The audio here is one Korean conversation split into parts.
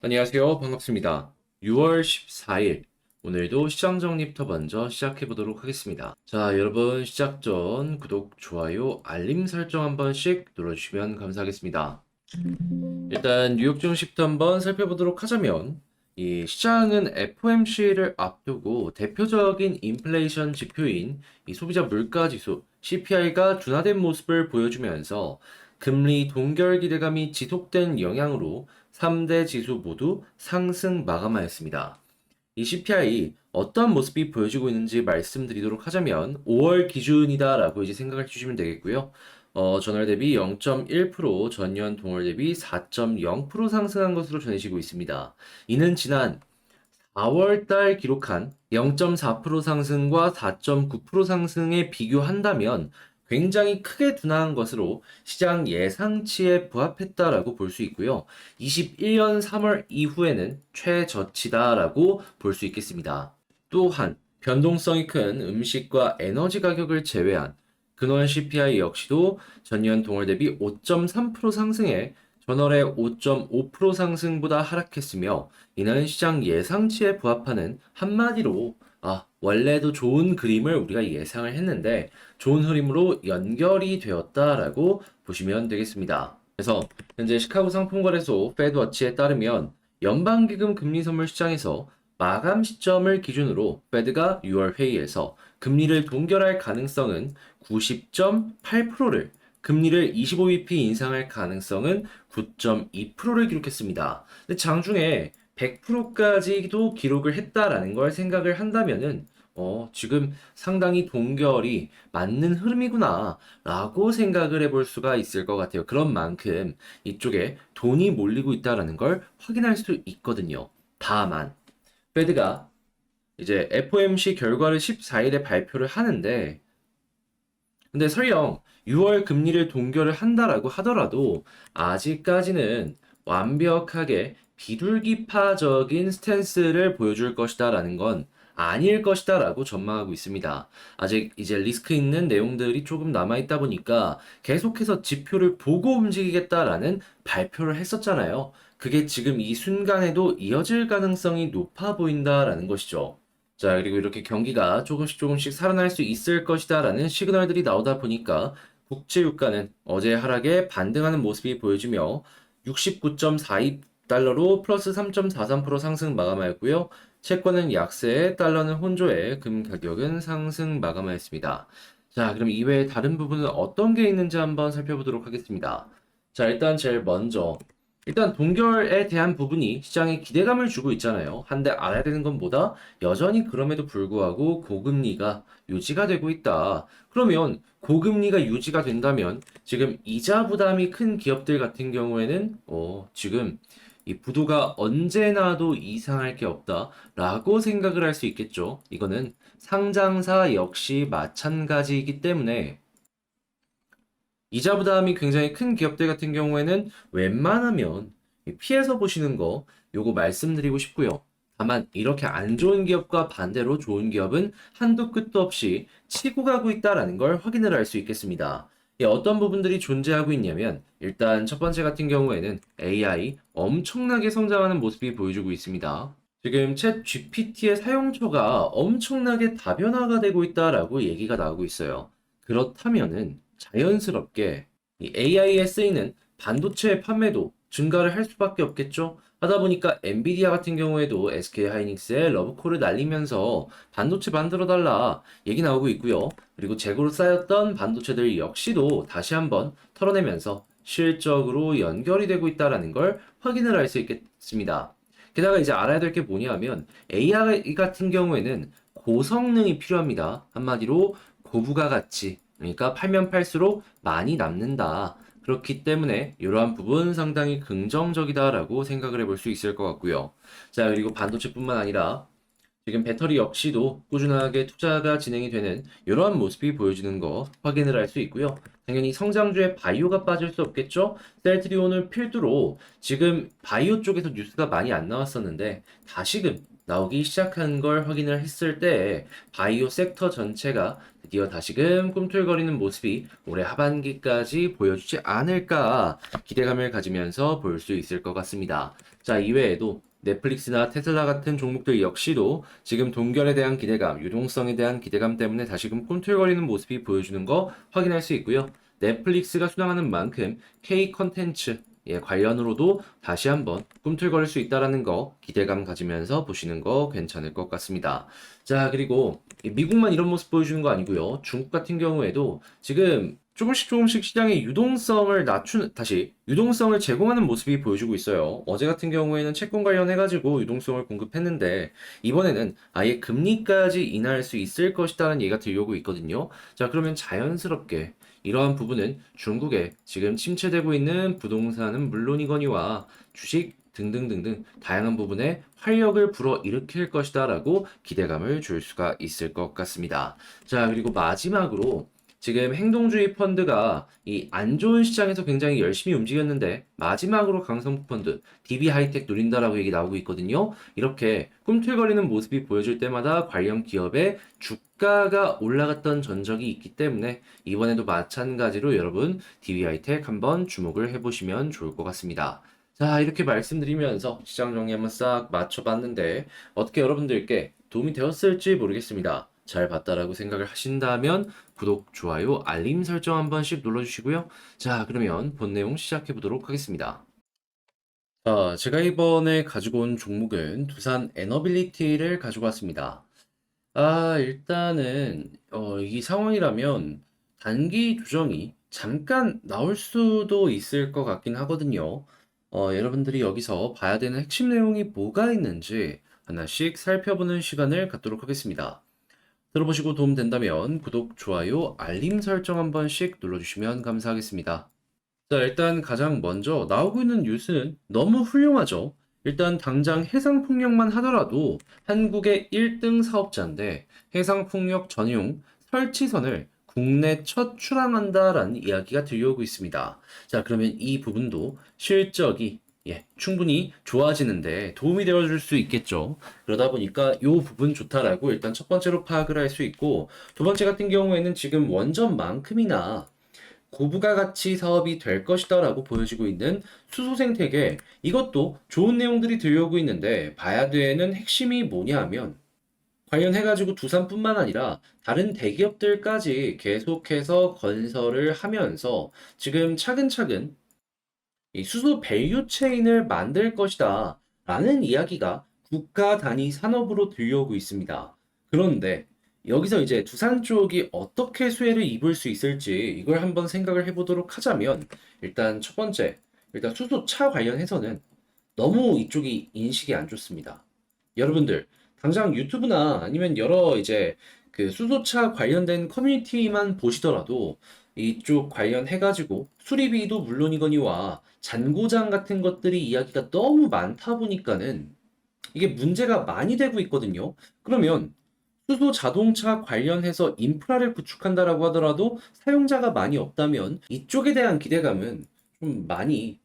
안녕하세요. 반갑습니다. 6월 14일. 오늘도 시장 정리부터 먼저 시작해 보도록 하겠습니다. 자, 여러분 시작 전 구독, 좋아요, 알림 설정 한 번씩 눌러주시면 감사하겠습니다. 일단 뉴욕 증시부터 한번 살펴보도록 하자면 이 시장은 FOMC를 앞두고 대표적인 인플레이션 지표인 이 소비자 물가 지수 CPI가 둔화된 모습을 보여주면서 금리 동결 기대감이 지속된 영향으로 3대 지수 모두 상승 마감하였습니다. 이 CPI 어떤 모습이 보여지고 있는지 말씀드리도록 하자면 5월 기준이다라고 이제 생각해 주시면 되겠고요. 전월 대비 0.1%, 전년 동월 대비 4.0% 상승한 것으로 전해지고 있습니다. 이는 지난 4월 달 기록한 0.4% 상승과 4.9% 상승에 비교한다면 굉장히 크게 둔화한 것으로 시장 예상치에 부합했다라고 볼 수 있고요. 21년 3월 이후에는 최저치다라고 볼 수 있겠습니다. 또한 변동성이 큰 음식과 에너지 가격을 제외한 근원 CPI 역시도 전년 동월 대비 5.3% 상승해 전월의 5.5% 상승보다 하락했으며 이는 시장 예상치에 부합하는 한마디로 원래도 좋은 그림을 우리가 예상을 했는데 좋은 흐름으로 연결이 되었다라고 보시면 되겠습니다. 그래서 현재 시카고 상품거래소 페드워치에 따르면 연방기금 금리 선물 시장에서 마감 시점을 기준으로 페드가 6월 회의에서 금리를 동결할 가능성은 90.8%를 금리를 25bp 인상할 가능성은 9.2%를 기록했습니다. 근데 장중에 100%까지도 기록을 했다라는 걸 생각을 한다면은 지금 상당히 동결이 맞는 흐름이구나 라고 생각을 해볼 수가 있을 것 같아요. 그런 만큼 이쪽에 돈이 몰리고 있다라는 걸 확인할 수 있거든요. 다만 페드가 이제 FOMC 결과를 14일에 발표를 하는데 근데 설령 6월 금리를 동결을 한다라고 하더라도 아직까지는 완벽하게 비둘기파적인 스탠스를 보여줄 것이다라는 건 아닐 것이다라고 전망하고 있습니다. 아직 이제 리스크 있는 내용들이 조금 남아있다 보니까 계속해서 지표를 보고 움직이겠다라는 발표를 했었잖아요. 그게 지금 이 순간에도 이어질 가능성이 높아 보인다라는 것이죠. 자, 그리고 이렇게 경기가 조금씩 살아날 수 있을 것이다라는 시그널들이 나오다 보니까 국제 유가는 어제 하락에 반등하는 모습이 보여지며 69.42달러로 플러스 3.43% 상승 마감하였고요. 채권은 약세, 달러는 혼조해 금 가격은 상승 마감하였습니다. 자, 그럼 이외에 다른 부분은 어떤 게 있는지 한번 살펴보도록 하겠습니다. 자, 일단 제일 먼저 일단 동결에 대한 부분이 시장에 기대감을 주고 있잖아요. 한데 알아야 되는 건 뭐다? 여전히 그럼에도 불구하고 고금리가 유지가 되고 있다. 그러면 고금리가 유지가 된다면 지금 이자 부담이 큰 기업들 같은 경우에는 지금 이 부도가 언제나도 이상할 게 없다라고 생각을 할 수 있겠죠. 이거는 상장사 역시 마찬가지이기 때문에 이자 부담이 굉장히 큰 기업들 같은 경우에는 웬만하면 피해서 보시는 거 요거 말씀드리고 싶고요. 다만 이렇게 안 좋은 기업과 반대로 좋은 기업은 한도 끝도 없이 치고 가고 있다라는 걸 확인을 할 수 있겠습니다. 어떤 부분들이 존재하고 있냐면 일단 첫 번째 같은 경우에는 AI 엄청나게 성장하는 모습이 보여주고 있습니다. 지금 챗 GPT의 사용처가 엄청나게 다변화가 되고 있다라고 얘기가 나오고 있어요. 그렇다면은 자연스럽게 이 AI에 쓰이는 반도체 판매도 증가를 할 수밖에 없겠죠. 하다 보니까 엔비디아 같은 경우에도 SK 하이닉스에 러브콜을 날리면서 반도체 만들어 달라 얘기 나오고 있고요. 그리고 재고로 쌓였던 반도체들 역시도 다시 한번 털어내면서 실적으로 연결이 되고 있다라는 걸 확인을 할 수 있겠습니다. 게다가 이제 알아야 될 게 뭐냐면 AI 같은 경우에는 고성능이 필요합니다. 한마디로 고부가 가치, 그러니까 팔면 팔수록 많이 남는다. 그렇기 때문에 이러한 부분 상당히 긍정적이다라고 생각을 해볼 수 있을 것 같고요. 자, 그리고 반도체뿐만 아니라 지금 배터리 역시도 꾸준하게 투자가 진행이 되는 이러한 모습이 보여지는 거 확인을 할 수 있고요. 당연히 성장주에 바이오가 빠질 수 없겠죠? 셀트리온을 필두로 지금 바이오 쪽에서 뉴스가 많이 안 나왔었는데 다시금 나오기 시작한 걸 확인을 했을 때 바이오 섹터 전체가 드디어 다시금 꿈틀거리는 모습이 올해 하반기까지 보여주지 않을까 기대감을 가지면서 볼 수 있을 것 같습니다. 자, 이외에도 넷플릭스나 테슬라 같은 종목들 역시도 지금 동결에 대한 기대감, 유동성에 대한 기대감 때문에 다시금 꿈틀거리는 모습이 보여주는 거 확인할 수 있고요. 넷플릭스가 순항하는 만큼 K 컨텐츠 관련으로도 다시 한번 꿈틀거릴 수 있다라는 거 기대감 가지면서 보시는 거 괜찮을 것 같습니다. 자, 그리고 미국만 이런 모습 보여주는 거 아니고요. 중국 같은 경우에도 지금 조금씩 시장의 유동성을 다시 유동성을 제공하는 모습이 보여주고 있어요. 어제 같은 경우에는 채권 관련해가지고 유동성을 공급했는데 이번에는 아예 금리까지 인하할 수 있을 것이다라는 얘기가 들려오고 있거든요. 자, 그러면 자연스럽게 이러한 부분은 중국에 지금 침체되고 있는 부동산은 물론이거니와 주식 등등등등 다양한 부분에 활력을 불어일으킬 것이다라고 기대감을 줄 수가 있을 것 같습니다. 자, 그리고 마지막으로 지금 행동주의 펀드가 이 안 좋은 시장에서 굉장히 열심히 움직였는데 마지막으로 강성부 펀드, DB 하이텍 노린다라고 얘기 나오고 있거든요. 이렇게 꿈틀거리는 모습이 보여줄 때마다 관련 기업의 주가가 올라갔던 전적이 있기 때문에 이번에도 마찬가지로 여러분 DB 하이텍 한번 주목을 해보시면 좋을 것 같습니다. 자, 이렇게 말씀드리면서 시장 정리 한번 싹 맞춰봤는데 어떻게 여러분들께 도움이 되었을지 모르겠습니다. 잘 봤다라고 생각을 하신다면 구독, 좋아요, 알림 설정 한 번씩 눌러주시고요. 자, 그러면 본 내용 시작해 보도록 하겠습니다. 자, 제가 이번에 가지고 온 종목은 두산 에너빌리티를 가지고 왔습니다. 일단은 이 상황이라면 단기 조정이 잠깐 나올 수도 있을 것 같긴 하거든요. 여러분들이 여기서 봐야 되는 핵심 내용이 뭐가 있는지 하나씩 살펴보는 시간을 갖도록 하겠습니다. 들어보시고 도움 된다면 구독, 좋아요, 알림 설정 한 번씩 눌러주시면 감사하겠습니다. 자, 일단 가장 먼저 나오고 있는 뉴스는 너무 훌륭하죠. 일단 당장 해상풍력만 하더라도 한국의 1등 사업자인데 해상풍력 전용 설치선을 국내 첫 출항한다라는 이야기가 들려오고 있습니다. 자, 그러면 이 부분도 실적이 충분히 좋아지는데 도움이 되어줄 수 있겠죠. 그러다 보니까 이 부분 좋다라고 일단 첫 번째로 파악을 할 수 있고 두 번째 같은 경우에는 지금 원전만큼이나 고부가 가치 사업이 될 것이다라고 보여지고 있는 수소 생태계 이것도 좋은 내용들이 들려오고 있는데 봐야 되는 핵심이 뭐냐 하면 관련해가지고 두산뿐만 아니라 다른 대기업들까지 계속해서 건설을 하면서 지금 차근차근 이 수소 밸류 체인을 만들 것이다 라는 이야기가 국가 단위 산업으로 들려오고 있습니다. 그런데 여기서 이제 두산 쪽이 어떻게 수혜를 입을 수 있을지 이걸 한번 생각을 해보도록 하자면 일단 첫 번째, 일단 수소차 관련해서는 너무 이쪽이 인식이 안 좋습니다. 여러분들 당장 유튜브나 아니면 여러 이제 그 수소차 관련된 커뮤니티만 보시더라도 이쪽 관련해가지고 수리비도 물론이거니와 잔고장 같은 것들이 이야기가 너무 많다 보니까는 이게 문제가 많이 되고 있거든요. 그러면 수소 자동차 관련해서 인프라를 구축한다라고 하더라도 사용자가 많이 없다면 이쪽에 대한 기대감은 좀 많이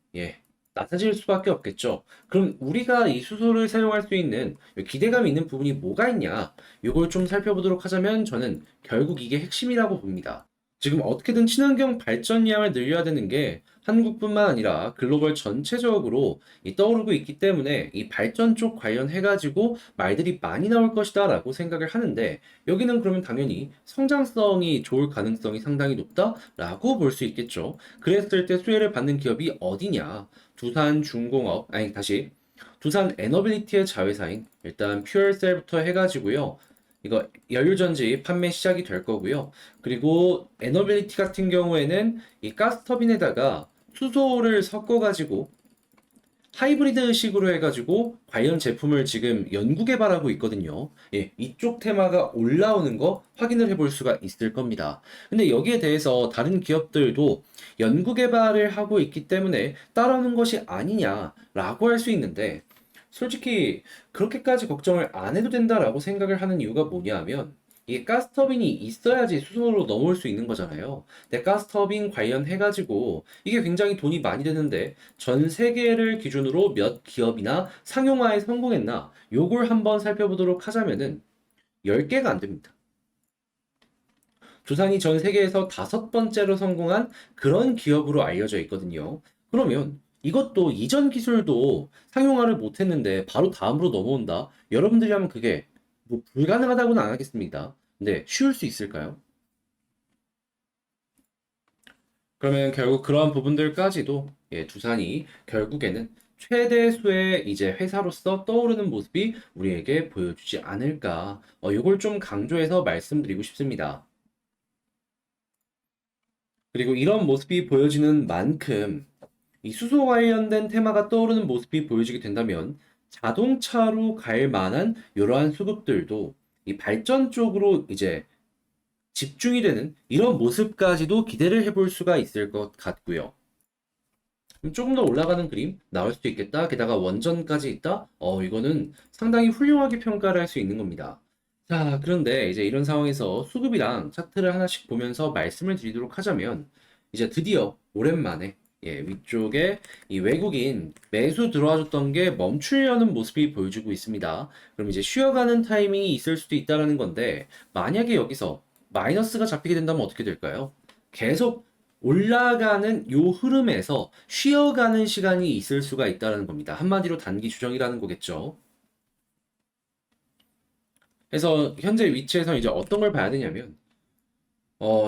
낮아질 수밖에 없겠죠. 그럼 우리가 이 수소를 사용할 수 있는 기대감이 있는 부분이 뭐가 있냐? 이걸 좀 살펴보도록 하자면 저는 결국 이게 핵심이라고 봅니다. 지금 어떻게든 친환경 발전량을 늘려야 되는 게 한국뿐만 아니라 글로벌 전체적으로 떠오르고 있기 때문에 이 발전 쪽 관련해가지고 말들이 많이 나올 것이다라고 생각을 하는데 여기는 그러면 당연히 성장성이 좋을 가능성이 상당히 높다라고 볼 수 있겠죠. 그랬을 때 수혜를 받는 기업이 어디냐? 두산 에너빌리티의 자회사인 일단 퓨얼셀부터 해가지고요. 이거 연료전지 판매 시작이 될 거고요. 그리고 에너빌리티 같은 경우에는 이 가스터빈에다가 수소를 섞어가지고 하이브리드식으로 해가지고 관련 제품을 지금 연구 개발하고 있거든요. 이쪽 테마가 올라오는 거 확인을 해볼 수가 있을 겁니다. 근데 여기에 대해서 다른 기업들도 연구 개발을 하고 있기 때문에 따라오는 것이 아니냐라고 할 수 있는데 솔직히 그렇게까지 걱정을 안 해도 된다라고 생각을 하는 이유가 뭐냐 하면 이게 가스터빈이 있어야지 수소로 넘어올 수 있는 거잖아요. 근데 가스터빈 관련해가지고 이게 굉장히 돈이 많이 드는데 전 세계를 기준으로 몇 기업이나 상용화에 성공했나 요걸 한번 살펴보도록 하자면은 10개가 안 됩니다. 두산이 전 세계에서 5번째로 성공한 그런 기업으로 알려져 있거든요. 그러면 이것도 이전 기술도 상용화를 못했는데 바로 다음으로 넘어온다? 여러분들이 하면 그게 뭐 불가능하다고는 안 하겠습니다. 근데 쉬울 수 있을까요? 그러면 결국 그러한 부분들까지도 두산이 결국에는 최대수의 이제 회사로서 떠오르는 모습이 우리에게 보여주지 않을까. 이걸 좀 강조해서 말씀드리고 싶습니다. 그리고 이런 모습이 보여지는 만큼 이 수소 관련된 테마가 떠오르는 모습이 보여지게 된다면 자동차로 갈 만한 이러한 수급들도 이 발전 쪽으로 이제 집중이 되는 이런 모습까지도 기대를 해볼 수가 있을 것 같고요. 조금 더 올라가는 그림 나올 수도 있겠다. 게다가 원전까지 있다. 이거는 상당히 훌륭하게 평가를 할 수 있는 겁니다. 자, 그런데 이제 이런 상황에서 수급이랑 차트를 하나씩 보면서 말씀을 드리도록 하자면 이제 드디어 오랜만에 위쪽에 이 외국인 매수 들어와줬던 게 멈추려는 모습이 보여주고 있습니다. 그럼 이제 쉬어가는 타이밍이 있을 수도 있다는 건데 만약에 여기서 마이너스가 잡히게 된다면 어떻게 될까요? 계속 올라가는 요 흐름에서 쉬어가는 시간이 있을 수가 있다는 겁니다. 한마디로 단기 주정이라는 거겠죠. 그래서 현재 위치에서 이제 어떤 걸 봐야 되냐면,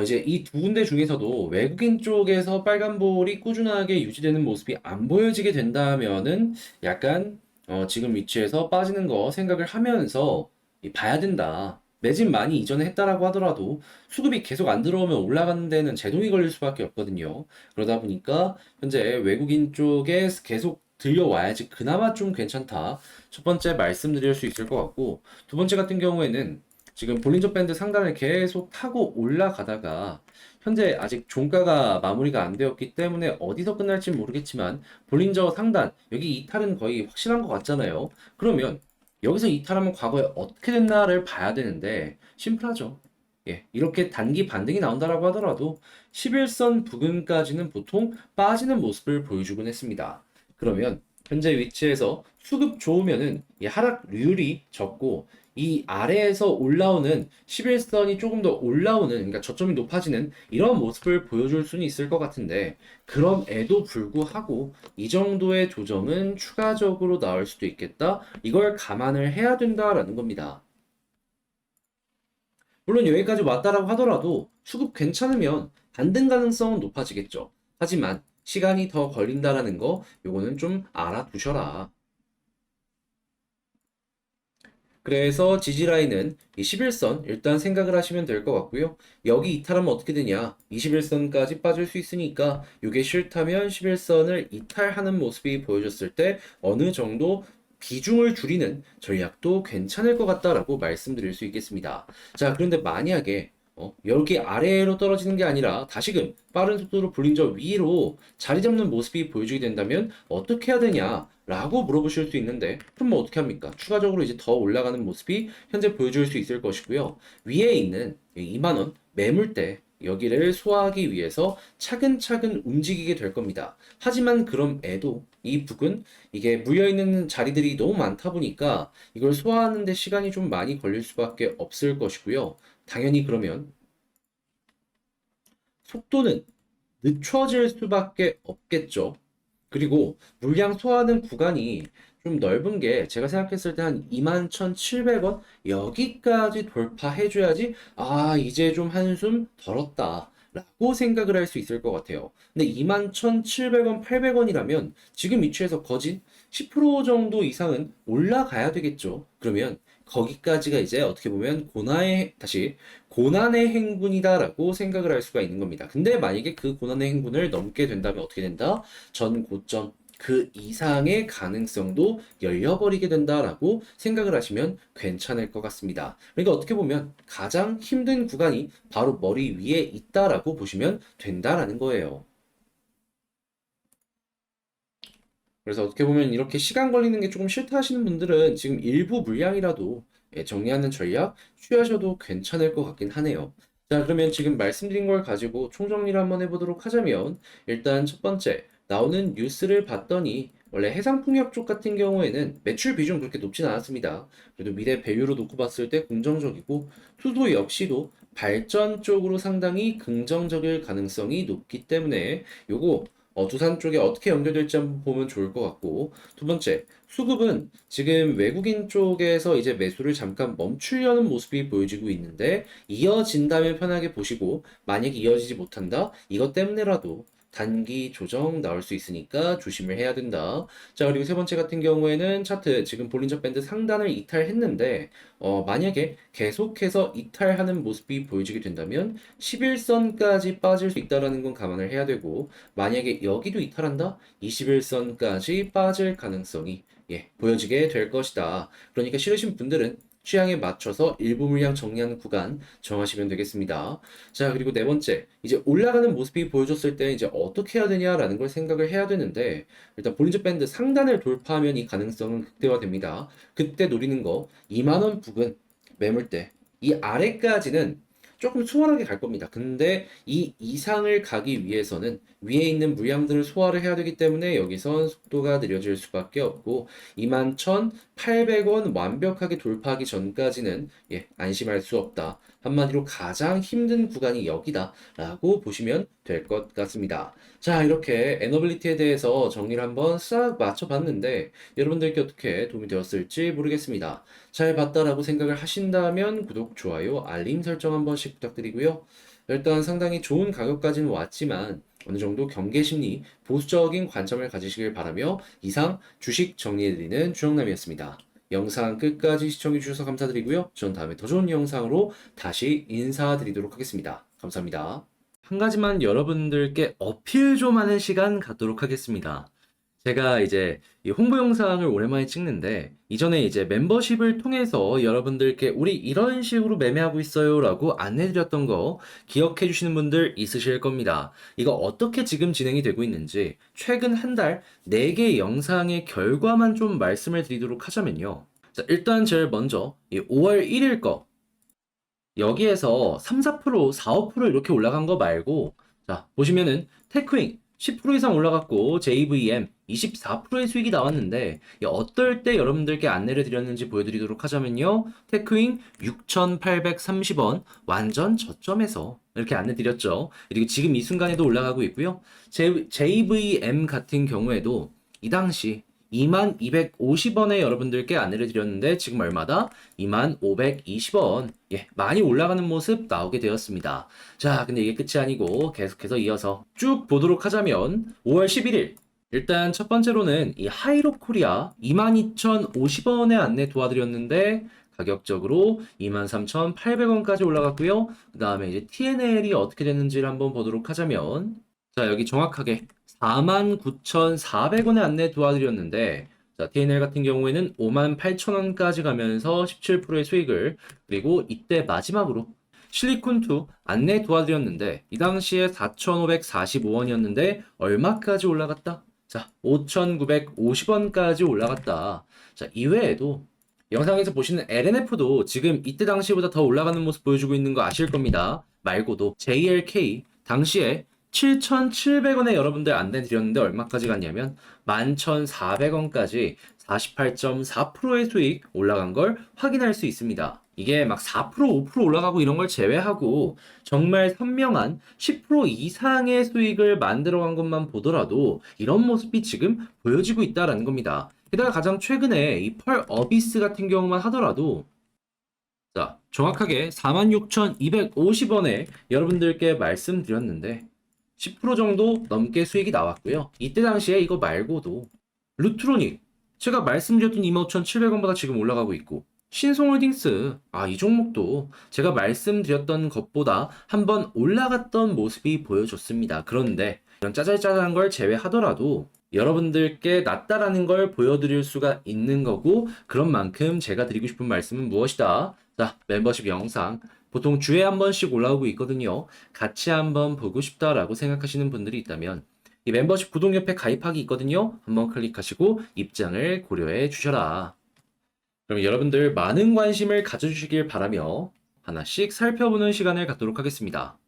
이제 이 두 군데 중에서도 외국인 쪽에서 빨간볼이 꾸준하게 유지되는 모습이 안 보여지게 된다면은 약간, 지금 위치에서 빠지는 거 생각을 하면서 봐야 된다. 매집 많이 이전에 했다라고 하더라도 수급이 계속 안 들어오면 올라가는 데는 제동이 걸릴 수밖에 없거든요. 그러다 보니까 현재 외국인 쪽에 계속 들려와야지 그나마 좀 괜찮다. 첫 번째 말씀드릴 수 있을 것 같고, 두 번째 같은 경우에는 지금 볼린저 밴드 상단을 계속 타고 올라가다가 현재 아직 종가가 마무리가 안 되었기 때문에 어디서 끝날지 모르겠지만 볼린저 상단 여기 이탈은 거의 확실한 것 같잖아요. 그러면 여기서 이탈하면 과거에 어떻게 됐나를 봐야 되는데 심플하죠. 이렇게 단기 반등이 나온다라고 하더라도 11선 부근까지는 보통 빠지는 모습을 보여주곤 했습니다. 그러면 현재 위치에서 수급 좋으면은 이 하락률이 적고 이 아래에서 올라오는 11선이 조금 더 올라오는 그러니까 저점이 높아지는 이런 모습을 보여줄 수는 있을 것 같은데 그럼에도 불구하고 이 정도의 조정은 추가적으로 나올 수도 있겠다. 이걸 감안을 해야 된다라는 겁니다. 물론 여기까지 왔다라고 하더라도 수급 괜찮으면 반등 가능성은 높아지겠죠. 하지만 시간이 더 걸린다라는 거 요거는 좀 알아두셔라. 그래서 지지라인은 이 11선 일단 생각을 하시면 될 것 같고요. 여기 이탈하면 어떻게 되냐? 21선까지 빠질 수 있으니까 이게 싫다면 11선을 이탈하는 모습이 보여졌을 때 어느 정도 비중을 줄이는 전략도 괜찮을 것 같다라고 말씀드릴 수 있겠습니다. 자, 그런데 만약에 여기 아래로 떨어지는 게 아니라 다시금 빠른 속도로 볼린저 위로 자리 잡는 모습이 보여지게 된다면 어떻게 해야 되냐? 라고 물어보실 수 있는데 그럼 뭐 어떻게 합니까? 추가적으로 이제 더 올라가는 모습이 현재 보여줄 수 있을 것이고요. 위에 있는 2만 원 매물대 여기를 소화하기 위해서 차근차근 움직이게 될 겁니다. 하지만 그럼에도 이 북은 이게 물려있는 자리들이 너무 많다 보니까 이걸 소화하는 데 시간이 좀 많이 걸릴 수밖에 없을 것이고요. 당연히 그러면 속도는 늦춰질 수밖에 없겠죠. 그리고 물량 소화하는 구간이 좀 넓은 게 제가 생각했을 때 한 21,700원 여기까지 돌파해줘야지 이제 좀 한숨 덜었다 라고 생각을 할 수 있을 것 같아요. 근데 21,700원, 800원이라면 지금 위치에서 거진 10% 정도 이상은 올라가야 되겠죠. 그러면 거기까지가 이제 어떻게 보면 고난의 행군이다라고 생각을 할 수가 있는 겁니다. 근데 만약에 그 고난의 행군을 넘게 된다면 어떻게 된다? 전 고점 그 이상의 가능성도 열려버리게 된다라고 생각을 하시면 괜찮을 것 같습니다. 그러니까 어떻게 보면 가장 힘든 구간이 바로 머리 위에 있다라고 보시면 된다라는 거예요. 그래서 어떻게 보면 이렇게 시간 걸리는 게 조금 싫다 하시는 분들은 지금 일부 물량이라도 정리하는 전략 취하셔도 괜찮을 것 같긴 하네요. 자, 그러면 지금 말씀드린 걸 가지고 총정리를 한번 해보도록 하자면, 일단 첫 번째, 나오는 뉴스를 봤더니, 원래 해상풍력 쪽 같은 경우에는 매출 비중 그렇게 높진 않았습니다. 그래도 미래 배율로 놓고 봤을 때 긍정적이고, 수도 역시도 발전 쪽으로 상당히 긍정적일 가능성이 높기 때문에, 요거 두산 쪽에 어떻게 연결될지 한번 보면 좋을 것 같고, 두 번째, 수급은 지금 외국인 쪽에서 이제 매수를 잠깐 멈추려는 모습이 보여지고 있는데, 이어진다면 편하게 보시고, 만약 이어지지 못한다? 이것 때문에라도 단기 조정 나올 수 있으니까 조심을 해야 된다. 자, 그리고 세 번째 같은 경우에는 차트 지금 볼린저 밴드 상단을 이탈했는데, 만약에 계속해서 이탈하는 모습이 보여지게 된다면 11선까지 빠질 수 있다라는 건 감안을 해야 되고, 만약에 여기도 이탈한다? 21선까지 빠질 가능성이 보여지게 될 것이다. 그러니까 싫으신 분들은 취향에 맞춰서 일부 물량 정리하는 구간 정하시면 되겠습니다. 자, 그리고 네 번째, 이제 올라가는 모습이 보여줬을 때 이제 어떻게 해야 되냐라는 걸 생각을 해야 되는데, 일단 볼린저 밴드 상단을 돌파하면 이 가능성은 극대화됩니다. 그때 노리는 거 2만 원 부근 매물대, 이 아래까지는 조금 수월하게 갈 겁니다. 근데 이 이상을 가기 위해서는 위에 있는 물량들을 소화를 해야 되기 때문에 여기선 속도가 느려질 수밖에 없고, 21,800원 완벽하게 돌파하기 전까지는 안심할 수 없다. 한마디로 가장 힘든 구간이 여기다라고 보시면 될 것 같습니다. 자, 이렇게 에너빌리티에 대해서 정리를 한번 싹 맞춰봤는데 여러분들께 어떻게 도움이 되었을지 모르겠습니다. 잘 봤다라고 생각을 하신다면 구독, 좋아요, 알림 설정 한 번씩 부탁드리고요. 일단 상당히 좋은 가격까지는 왔지만 어느 정도 경계 심리, 보수적인 관점을 가지시길 바라며 이상 주식 정리해드리는 주영남이었습니다. 영상 끝까지 시청해주셔서 감사드리고요. 전 다음에 더 좋은 영상으로 다시 인사드리도록 하겠습니다. 감사합니다. 한 가지만 여러분들께 어필 좀 하는 시간 갖도록 하겠습니다. 제가 이제 이 홍보 영상을 오랜만에 찍는데, 이전에 이제 멤버십을 통해서 여러분들께 우리 이런 식으로 매매하고 있어요 라고 안내드렸던 거 기억해 주시는 분들 있으실 겁니다. 이거 어떻게 지금 진행이 되고 있는지 최근 한 달 4개 영상의 결과만 좀 말씀을 드리도록 하자면요. 자, 일단 제일 먼저 이 5월 1일 거, 여기에서 3, 4%, 4, 5% 이렇게 올라간 거 말고, 자, 보시면은 테크윙 10% 이상 올라갔고 JVM 24%의 수익이 나왔는데, 어떨 때 여러분들께 안내를 드렸는지 보여드리도록 하자면요. 테크윙 6,830원 완전 저점에서 이렇게 안내 드렸죠. 그리고 지금 이 순간에도 올라가고 있고요. JVM 같은 경우에도 이 당시 2250원에 여러분들께 안내를 드렸는데 지금 얼마다? 2520원. 많이 올라가는 모습 나오게 되었습니다. 자, 근데 이게 끝이 아니고 계속해서 이어서 쭉 보도록 하자면 5월 11일 일단 첫 번째로는 이 하이로 코리아 22,050원에 안내 도와드렸는데 가격적으로 23,800원까지 올라갔고요. 그 다음에 이제 TNL이 어떻게 됐는지를 한번 보도록 하자면, 자, 여기 정확하게 49,400원에 안내 도와드렸는데, 자, TNL 같은 경우에는 58,000원까지 가면서 17%의 수익을, 그리고 이때 마지막으로 실리콘2 안내 도와드렸는데, 이 당시에 4,545원이었는데, 얼마까지 올라갔다? 자, 5,950원까지 올라갔다. 자, 이외에도 영상에서 보시는 LNF도 지금 이때 당시보다 더 올라가는 모습 보여주고 있는 거 아실 겁니다. 말고도 JLK 당시에 7,700원에 여러분들 안내 드렸는데 얼마까지 갔냐면 11,400원까지 48.4%의 수익 올라간 걸 확인할 수 있습니다. 이게 막 4%, 5% 올라가고 이런 걸 제외하고 정말 선명한 10% 이상의 수익을 만들어간 것만 보더라도 이런 모습이 지금 보여지고 있다라는 겁니다. 게다가 가장 최근에 이 펄 어비스 같은 경우만 하더라도, 자, 정확하게 46,250원에 여러분들께 말씀드렸는데 10% 정도 넘게 수익이 나왔고요. 이때 당시에 이거 말고도 루트로닉 제가 말씀드렸던 25,700원보다 지금 올라가고 있고, 신송홀딩스 이 종목도 제가 말씀드렸던 것보다 한번 올라갔던 모습이 보여줬습니다. 그런데 이런 짜잘짜잘한 걸 제외하더라도 여러분들께 낫다라는 걸 보여드릴 수가 있는 거고, 그런 만큼 제가 드리고 싶은 말씀은 무엇이다? 자, 멤버십 영상 보통 주에 한 번씩 올라오고 있거든요. 같이 한번 보고 싶다라고 생각하시는 분들이 있다면 이 멤버십 구독 옆에 가입하기 있거든요. 한번 클릭하시고 입장을 고려해 주셔라. 그럼 여러분들 많은 관심을 가져주시길 바라며 하나씩 살펴보는 시간을 갖도록 하겠습니다.